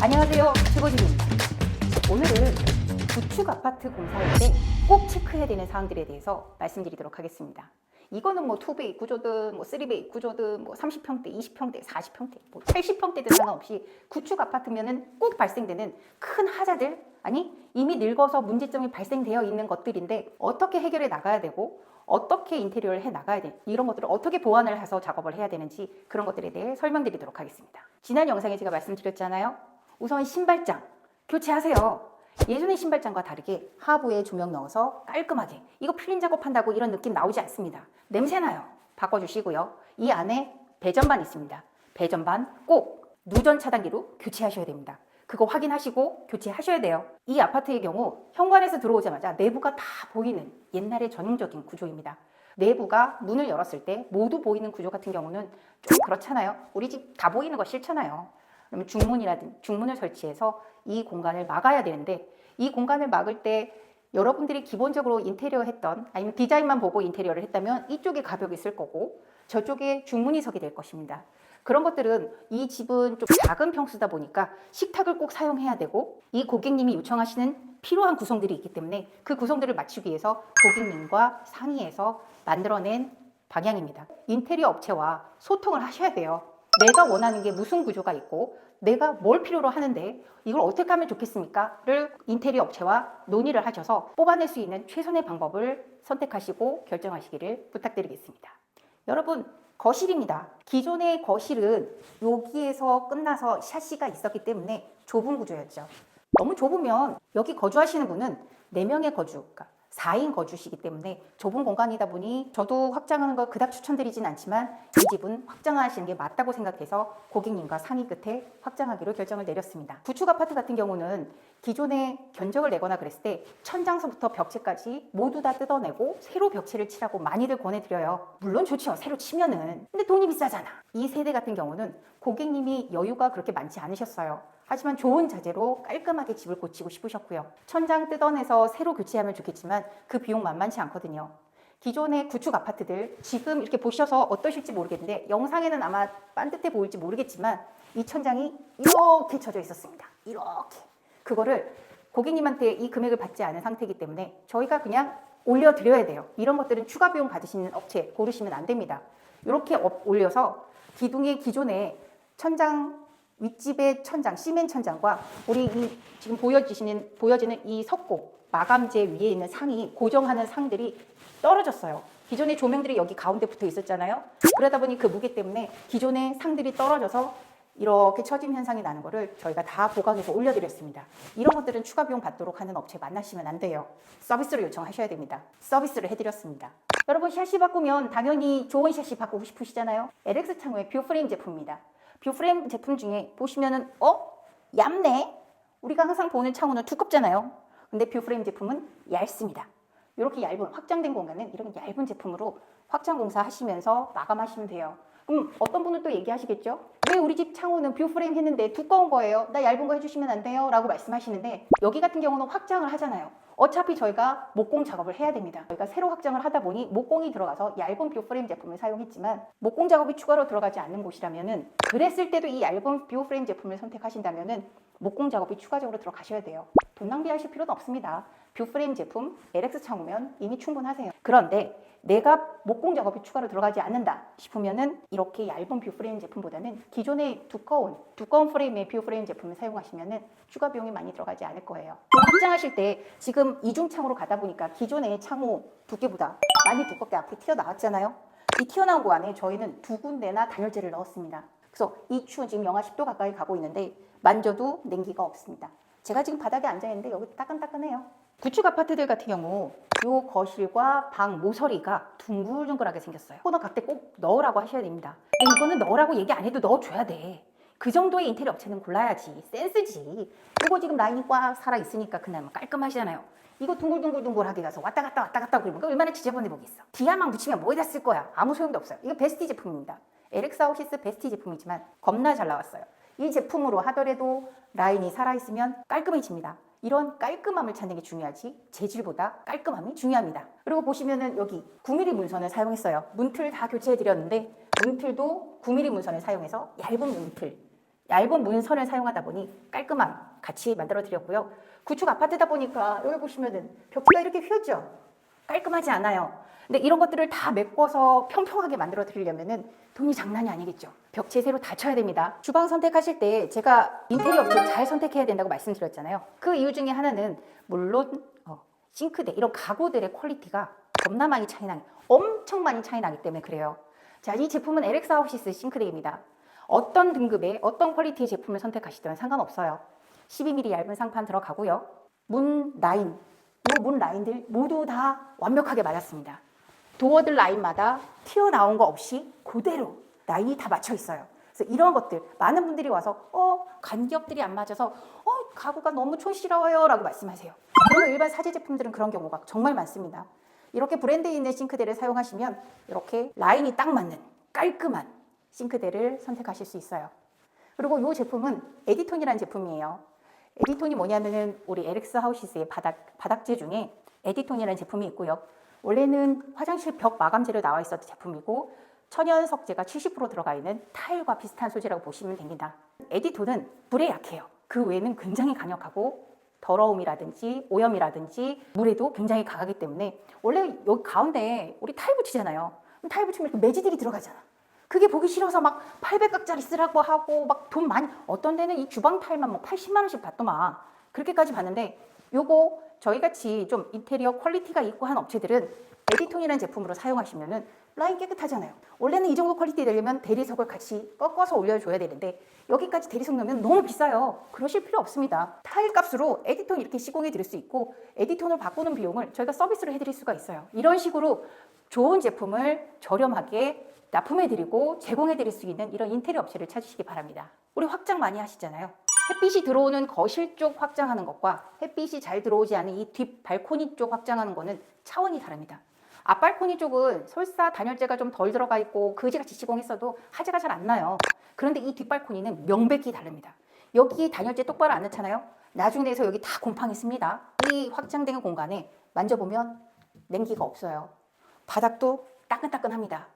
안녕하세요, 최고진입니다. 오늘은 구축 아파트 공사할 때 꼭 체크해야 되는 사항들에 대해서 말씀드리도록 하겠습니다. 이거는 뭐 2베이 구조든 뭐 3베이 구조든 뭐 30평대, 20평대, 40평대, 뭐 80평대든 상관없이 구축 아파트면은 꼭 발생되는 큰 하자들, 아니 이미 늙어서 문제점이 발생되어 있는 것들인데 어떻게 해결해 나가야 되고 어떻게 인테리어를 해 나가야 돼, 이런 것들을 어떻게 보완을 해서 작업을 해야 되는지 그런 것들에 대해 설명드리도록 하겠습니다. 지난 영상에 제가 말씀드렸잖아요. 우선 신발장 교체하세요. 예전의 신발장과 다르게 하부에 조명 넣어서 깔끔하게, 이거 필링 작업한다고 이런 느낌 나오지 않습니다. 냄새나요. 바꿔주시고요. 이 안에 배전반 있습니다. 배전반 꼭 누전 차단기로 교체하셔야 됩니다. 그거 확인하시고 교체하셔야 돼요. 이 아파트의 경우 현관에서 들어오자마자 내부가 다 보이는 옛날의 전형적인 구조입니다. 내부가 문을 열었을 때 모두 보이는 구조 같은 경우는 좀 그렇잖아요. 우리 집 다 보이는 거 싫잖아요. 그러면 중문을 설치해서 이 공간을 막아야 되는데, 이 공간을 막을 때 여러분들이 기본적으로 인테리어 했던, 아니면 디자인만 보고 인테리어를 했다면 이쪽에 가벽이 있을 거고 저쪽에 중문이 서게 될 것입니다. 그런 것들은 이 집은 좀 작은 평수다 보니까 식탁을 꼭 사용해야 되고, 이 고객님이 요청하시는 필요한 구성들이 있기 때문에 그 구성들을 맞추기 위해서 고객님과 상의해서 만들어낸 방향입니다. 인테리어 업체와 소통을 하셔야 돼요. 내가 원하는 게 무슨 구조가 있고 내가 뭘 필요로 하는데 이걸 어떻게 하면 좋겠습니까? 를 인테리어 업체와 논의를 하셔서 뽑아낼 수 있는 최선의 방법을 선택하시고 결정하시기를 부탁드리겠습니다. 여러분, 거실입니다. 기존의 거실은 여기에서 끝나서 샤시가 있었기 때문에 좁은 구조였죠. 너무 좁으면 여기 거주하시는 분은 4명의 거주, 그러니까 4인 거주시기 때문에 좁은 공간이다 보니 저도 확장하는 걸 그닥 추천드리진 않지만 이 집은 확장하시는 게 맞다고 생각해서 고객님과 상의 끝에 확장하기로 결정을 내렸습니다. 구축 아파트 같은 경우는 기존에 견적을 내거나 그랬을 때 천장서부터 벽체까지 모두 다 뜯어내고 새로 벽체를 치라고 많이들 권해드려요. 물론 좋죠, 새로 치면은. 근데 돈이 비싸잖아. 이 세대 같은 경우는 고객님이 여유가 그렇게 많지 않으셨어요. 하지만 좋은 자재로 깔끔하게 집을 고치고 싶으셨고요. 천장 뜯어내서 새로 교체하면 좋겠지만 그 비용 만만치 않거든요. 기존의 구축 아파트들 지금 이렇게 보셔서 어떠실지 모르겠는데 영상에는 아마 반듯해 보일지 모르겠지만 이 천장이 이렇게 쳐져 있었습니다. 이렇게. 그거를 고객님한테 이 금액을 받지 않은 상태이기 때문에 저희가 그냥 올려드려야 돼요. 이런 것들은 추가 비용 받으시는 업체 고르시면 안 됩니다. 이렇게 올려서 기존에 천장, 윗집의 천장, 시멘 천장과 우리 이 지금 보여지는 이 석고, 마감재 위에 있는 상이, 고정하는 상들이 떨어졌어요. 기존의 조명들이 여기 가운데 붙어 있었잖아요. 그러다 보니 그 무게 때문에 기존의 상들이 떨어져서 이렇게 처짐 현상이 나는 거를 저희가 다 보강해서 올려드렸습니다. 이런 것들은 추가 비용 받도록 하는 업체 만나시면 안 돼요. 서비스로 요청하셔야 됩니다. 서비스를 해드렸습니다. 여러분, 샤시 바꾸면 당연히 좋은 샤시 바꾸고 싶으시잖아요. LX 창호의 뷰프레임 제품입니다. 뷰프레임 제품 중에 보시면은 얇네? 우리가 항상 보는 창호는 두껍잖아요. 근데 뷰프레임 제품은 얇습니다. 이렇게 얇은 확장된 공간은 이런 얇은 제품으로 확장 공사 하시면서 마감하시면 돼요. 그럼 어떤 분은 또 얘기하시겠죠? 왜 우리 집 창호는 뷰프레임 했는데 두꺼운 거예요? 나 얇은 거 해주시면 안 돼요? 라고 말씀하시는데, 여기 같은 경우는 확장을 하잖아요. 어차피 저희가 목공 작업을 해야 됩니다. 저희가 새로 확장을 하다 보니 목공이 들어가서 얇은 뷰프레임 제품을 사용했지만 목공 작업이 추가로 들어가지 않는 곳이라면은, 그랬을 때도 이 얇은 뷰프레임 제품을 선택하신다면은 목공 작업이 추가적으로 들어가셔야 돼요. 돈 낭비하실 필요는 없습니다. 뷰프레임 제품 LX 창호면 이미 충분하세요. 그런데 내가 목공 작업이 추가로 들어가지 않는다 싶으면은 이렇게 얇은 뷰프레임 제품보다는 기존의 두꺼운 프레임의 뷰프레임 제품을 사용하시면은 추가 비용이 많이 들어가지 않을 거예요. 확장하실 때 지금 이중 창호로 가다 보니까 기존의 창호 두께보다 많이 두껍게 앞으로 튀어나왔잖아요. 이 튀어나온 거 안에 저희는 2군데나 단열재를 넣었습니다. 그래서 이 추운 지금 영하 10도 가까이 가고 있는데 만져도 냉기가 없습니다. 제가 지금 바닥에 앉아있는데 여기 따끈따끈해요. 구축 아파트들 같은 경우 요 거실과 방 모서리가 둥글둥글하게 생겼어요. 코너 각대 꼭 넣으라고 하셔야 됩니다. 근데 이거는 넣으라고 얘기 안 해도 넣어줘야 돼. 그 정도의 인테리어 업체는 골라야지. 센스지. 이거 지금 라인이 꽉 살아있으니까 그냥 깔끔하시잖아요. 이거 둥글둥글둥글하게 가서 왔다 갔다 그러면 얼마나 지저분해 보겠어. 디아만 붙이면 뭐에다 쓸 거야. 아무 소용도 없어요. 이거 베스티 제품입니다. LX 아웃시스 베스티 제품이지만 겁나 잘 나왔어요. 이 제품으로 하더라도 라인이 살아있으면 깔끔해집니다. 이런 깔끔함을 찾는 게 중요하지 재질보다 깔끔함이 중요합니다. 그리고 보시면은 여기 9mm 문선을 사용했어요. 문틀 다 교체해 드렸는데 문틀도 9mm 문선을 사용해서 얇은 문틀, 얇은 문선을 사용하다 보니 깔끔함 같이 만들어 드렸고요. 구축 아파트다 보니까 여기 보시면은 벽지가 이렇게 휘었죠? 깔끔하지 않아요. 근데 이런 것들을 다 메꿔서 평평하게 만들어 드리려면은 돈이 장난이 아니겠죠. 벽체 새로 다 쳐야 됩니다. 주방 선택하실 때 제가 인테리어 업체 잘 선택해야 된다고 말씀드렸잖아요. 그 이유 중에 하나는 물론 싱크대 이런 가구들의 퀄리티가 겁나 많이 차이 나요. 엄청 많이 차이 나기 때문에 그래요. 자, 이 제품은 LX 하우시스 싱크대입니다. 어떤 등급의 어떤 퀄리티의 제품을 선택하시든 상관없어요. 12mm 얇은 상판 들어가고요. 문 라인, 이 문 라인들 모두 다 완벽하게 맞았습니다. 도어들 라인마다 튀어나온 거 없이 그대로 라인이 다 맞춰 있어요. 그래서 이런 것들 많은 분들이 와서 간격들이 안 맞아서 가구가 너무 촌스러워요 라고 말씀하세요. 그러면 일반 사제 제품들은 그런 경우가 정말 많습니다. 이렇게 브랜드 있는 싱크대를 사용하시면 이렇게 라인이 딱 맞는 깔끔한 싱크대를 선택하실 수 있어요. 그리고 이 제품은 에디톤이라는 제품이에요. 에디톤이 뭐냐면은 우리 LX 하우시스의 바닥재 중에 에디톤이라는 제품이 있고요. 원래는 화장실 벽 마감재로 나와 있었던 제품이고 천연 석재가 70% 들어가 있는 타일과 비슷한 소재라고 보시면 됩니다. 에디톤은 불에 약해요. 그 외에는 굉장히 강력하고 더러움이라든지 오염이라든지 물에도 굉장히 강하기 때문에 원래 여기 가운데 우리 타일 붙이잖아요. 타일 붙이면 이렇게 매지들이 들어가잖아. 그게 보기 싫어서 막 800각짜리 쓰라고 하고 막 돈 많이 어떤 데는 이 주방 타일만 뭐 80만 원씩 받더만 그렇게까지 받는데 요거 저희 같이 좀 인테리어 퀄리티가 있고 한 업체들은 에디톤이라는 제품으로 사용하시면은 라인 깨끗하잖아요. 원래는 이 정도 퀄리티 되려면 대리석을 같이 꺾어서 올려줘야 되는데 여기까지 대리석 넣으면 너무 비싸요. 그러실 필요 없습니다. 타일 값으로 에디톤 이렇게 시공해 드릴 수 있고 에디톤을 바꾸는 비용을 저희가 서비스로 해드릴 수가 있어요. 이런 식으로 좋은 제품을 저렴하게 납품해 드리고 제공해 드릴 수 있는 이런 인테리어 업체를 찾으시기 바랍니다. 우리 확장 많이 하시잖아요. 햇빛이 들어오는 거실 쪽 확장하는 것과 햇빛이 잘 들어오지 않은 이 뒷 발코니 쪽 확장하는 거는 차원이 다릅니다. 앞발코니 쪽은 설사 단열재가 좀 덜 들어가 있고 그지같이 시공했어도 화재가 잘 안 나요. 그런데 이 뒷발코니는 명백히 다릅니다. 여기 단열재 똑바로 안 넣잖아요. 나중에 돼서 여기 다 곰팡이 씁니다. 이 확장된 공간에 만져보면 냉기가 없어요. 바닥도 따끈따끈합니다.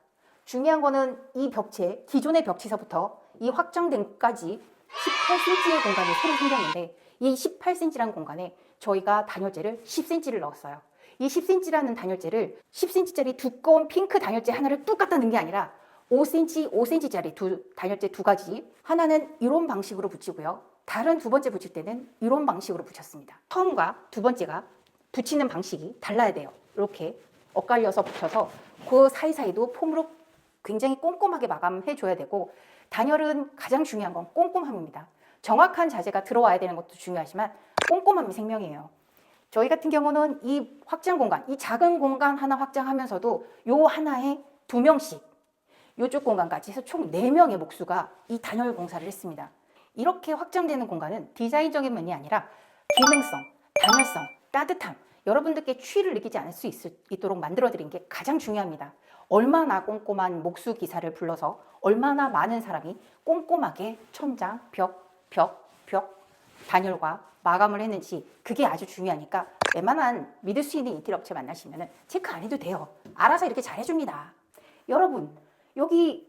중요한 거는 이 벽체, 기존의 벽체서부터 이 확장된까지 18cm의 공간이 새로 생겼는데 이 18cm라는 공간에 저희가 단열재를 10cm를 넣었어요. 이 10cm라는 단열재를 10cm짜리 두꺼운 핑크 단열재 하나를 뚝 갖다 넣은 게 아니라 5cm, 5cm짜리 단열재 두 가지 하나는 이런 방식으로 붙이고요. 다른 두 번째 붙일 때는 이런 방식으로 붙였습니다. 처음과 두 번째가 붙이는 방식이 달라야 돼요. 이렇게 엇갈려서 붙여서 그 사이사이도 폼으로 굉장히 꼼꼼하게 마감해 줘야 되고 단열은 가장 중요한 건 꼼꼼함입니다. 정확한 자재가 들어와야 되는 것도 중요하지만 꼼꼼함이 생명이에요. 저희 같은 경우는 이 확장 공간, 이 작은 공간 하나 확장하면서도 요 하나에 2명씩 요쪽 공간까지 해서 총 4명의 목수가 이 단열 공사를 했습니다. 이렇게 확장되는 공간은 디자인적인 면이 아니라 기능성, 단열성, 따뜻함, 여러분들께 추위를 느끼지 않을 수 있도록 만들어드린 게 가장 중요합니다. 얼마나 꼼꼼한 목수 기사를 불러서 얼마나 많은 사람이 꼼꼼하게 천장, 벽, 단열과 마감을 했는지 그게 아주 중요하니까 웬만한 믿을 수 있는 인테리어 업체 만나시면 체크 안 해도 돼요. 알아서 이렇게 잘 해줍니다. 여러분 여기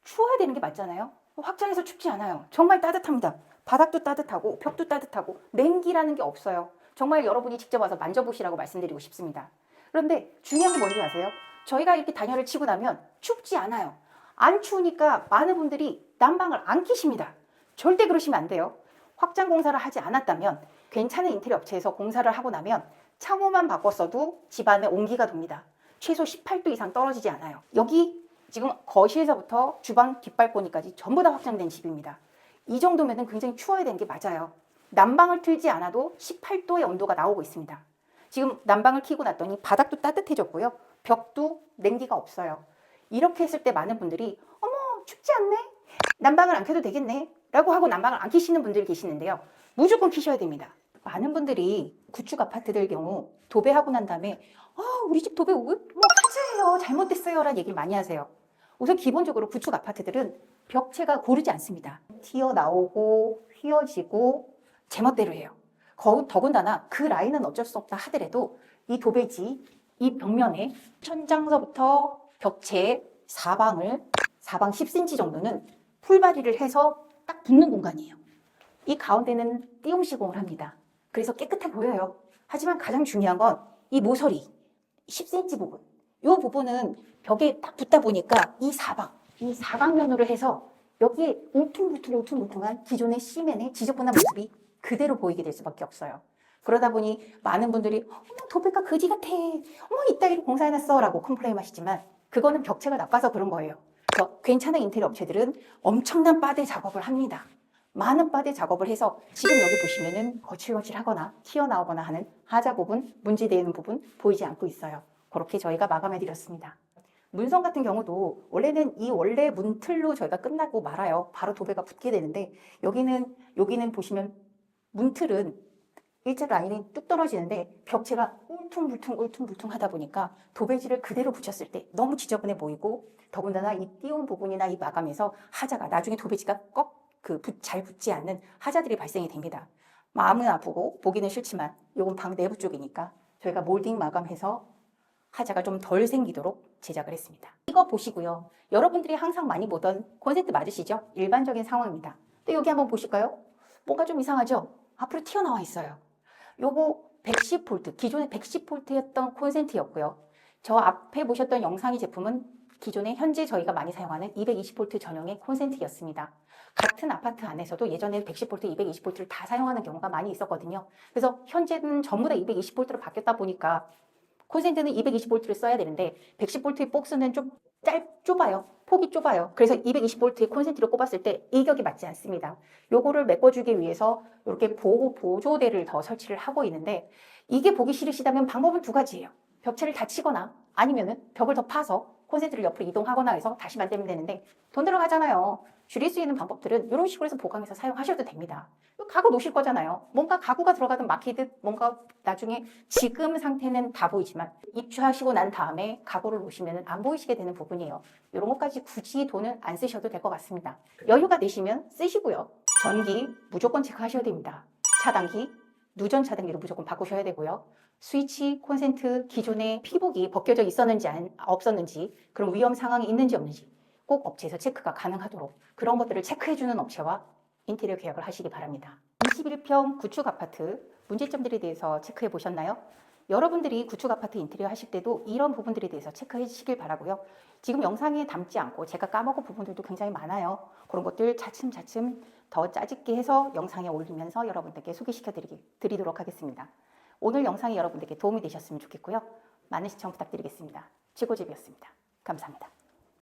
추워야 되는 게 맞잖아요. 확장해서 춥지 않아요. 정말 따뜻합니다. 바닥도 따뜻하고 벽도 따뜻하고 냉기라는 게 없어요. 정말 여러분이 직접 와서 만져보시라고 말씀드리고 싶습니다. 그런데 중요한 게 뭔지 아세요? 저희가 이렇게 단열을 치고 나면 춥지 않아요. 안 추우니까 많은 분들이 난방을 안 켜십니다. 절대 그러시면 안 돼요. 확장 공사를 하지 않았다면 괜찮은 인테리어 업체에서 공사를 하고 나면 창호만 바꿨어도 집안에 온기가 돕니다. 최소 18도 이상 떨어지지 않아요. 여기 지금 거실에서부터 주방 뒷발코니까지 전부 다 확장된 집입니다. 이 정도면 굉장히 추워야 되는 게 맞아요. 난방을 틀지 않아도 18도의 온도가 나오고 있습니다. 지금 난방을 켜고 났더니 바닥도 따뜻해졌고요. 벽도 냉기가 없어요. 이렇게 했을 때 많은 분들이 어머 춥지 않네? 난방을 안 켜도 되겠네? 라고 하고 난방을 안 켜시는 분들이 계시는데요. 무조건 켜셔야 됩니다. 많은 분들이 구축 아파트들 경우 도배하고 난 다음에 우리 집 도배 뭐 화재예요, 잘못됐어요 라는 얘기를 많이 하세요. 우선 기본적으로 구축 아파트들은 벽체가 고르지 않습니다. 튀어나오고 휘어지고 제멋대로 해요. 더군다나 그 라인은 어쩔 수 없다 하더라도 이 도배지 이 벽면에 천장서부터 벽체 사방 10cm 정도는 풀바리를 해서 딱 붙는 공간이에요. 이 가운데는 띄움 시공을 합니다. 그래서 깨끗해 보여요. 하지만 가장 중요한 건 이 모서리 10cm 부분, 이 부분은 벽에 딱 붙다 보니까 이 사방면으로 해서 여기에 울퉁불퉁한 기존의 시멘의 지저분한 모습이 그대로 보이게 될 수밖에 없어요. 그러다 보니 많은 분들이 어머 도배가 거지 같아, 어머 이따위로 공사해놨어 라고 컴플레인 하시지만 그거는 벽체가 나빠서 그런 거예요. 그래서 괜찮은 인테리어 업체들은 엄청난 빠데 작업을 합니다. 많은 빠데 작업을 해서 지금 여기 보시면은 거칠거칠하거나 튀어나오거나 하는 하자 부분, 문제되는 부분 보이지 않고 있어요. 그렇게 저희가 마감해 드렸습니다. 문선 같은 경우도 원래는 이 원래 문틀로 저희가 끝나고 말아요. 바로 도배가 붙게 되는데 여기는 보시면 문틀은 일자 라인이 뚝 떨어지는데 벽체가 울퉁불퉁 하다 보니까 도배지를 그대로 붙였을 때 너무 지저분해 보이고, 더군다나 이 띄운 부분이나 이 마감에서 하자가 나중에 도배지가 잘 붙지 않는 하자들이 발생이 됩니다. 마음은 아프고 보기는 싫지만 이건 방 내부 쪽이니까 저희가 몰딩 마감해서 하자가 좀 덜 생기도록 제작을 했습니다. 이거 보시고요. 여러분들이 항상 많이 보던 콘센트 맞으시죠? 일반적인 상황입니다. 근데 여기 한번 보실까요? 뭔가 좀 이상하죠? 앞으로 튀어나와 있어요. 요거 110V, 기존에 110V였던 콘센트였고요. 저 앞에 보셨던 영상의 제품은 기존에 현재 저희가 많이 사용하는 220V 전용의 콘센트였습니다. 같은 아파트 안에서도 예전에 110V, 220V를 다 사용하는 경우가 많이 있었거든요. 그래서 현재는 전부 다 220V로 바뀌었다 보니까 콘센트는 220V를 써야 되는데 110V의 박스는 좀 좁아요. 폭이 좁아요. 그래서 220V의 콘센트를 꼽았을 때 일격이 맞지 않습니다. 요거를 메꿔주기 위해서 이렇게 보조대를 더 설치를 하고 있는데, 이게 보기 싫으시다면 방법은 두 가지예요. 벽체를 다 치거나 아니면은 벽을 더 파서 콘센트를 옆으로 이동하거나 해서 다시 만들면 되는데 돈 들어가잖아요. 줄일 수 있는 방법들은 이런 식으로 해서 보강해서 사용하셔도 됩니다. 가구 놓으실 거잖아요. 뭔가 가구가 들어가든 막히듯 뭔가 나중에 지금 상태는 다 보이지만 입주하시고 난 다음에 가구를 놓으시면 안 보이시게 되는 부분이에요. 이런 것까지 굳이 돈을 안 쓰셔도 될 것 같습니다. 여유가 되시면 쓰시고요. 전기 무조건 체크하셔야 됩니다. 차단기, 누전 차단기로 무조건 바꾸셔야 되고요. 스위치, 콘센트, 기존에 피복이 벗겨져 있었는지 없었는지, 그런 위험 상황이 있는지 없는지 꼭 업체에서 체크가 가능하도록 그런 것들을 체크해주는 업체와 인테리어 계약을 하시기 바랍니다. 21평 구축 아파트 문제점들에 대해서 체크해 보셨나요? 여러분들이 구축 아파트 인테리어 하실 때도 이런 부분들에 대해서 체크해 주시길 바라고요. 지금 영상에 담지 않고 제가 까먹은 부분들도 굉장히 많아요. 그런 것들 차츰차츰 더 짜집게 해서 영상에 올리면서 여러분들께 소개시켜 드리도록 하겠습니다. 오늘 영상이 여러분들께 도움이 되셨으면 좋겠고요. 많은 시청 부탁드리겠습니다. 최고집이었습니다. 감사합니다.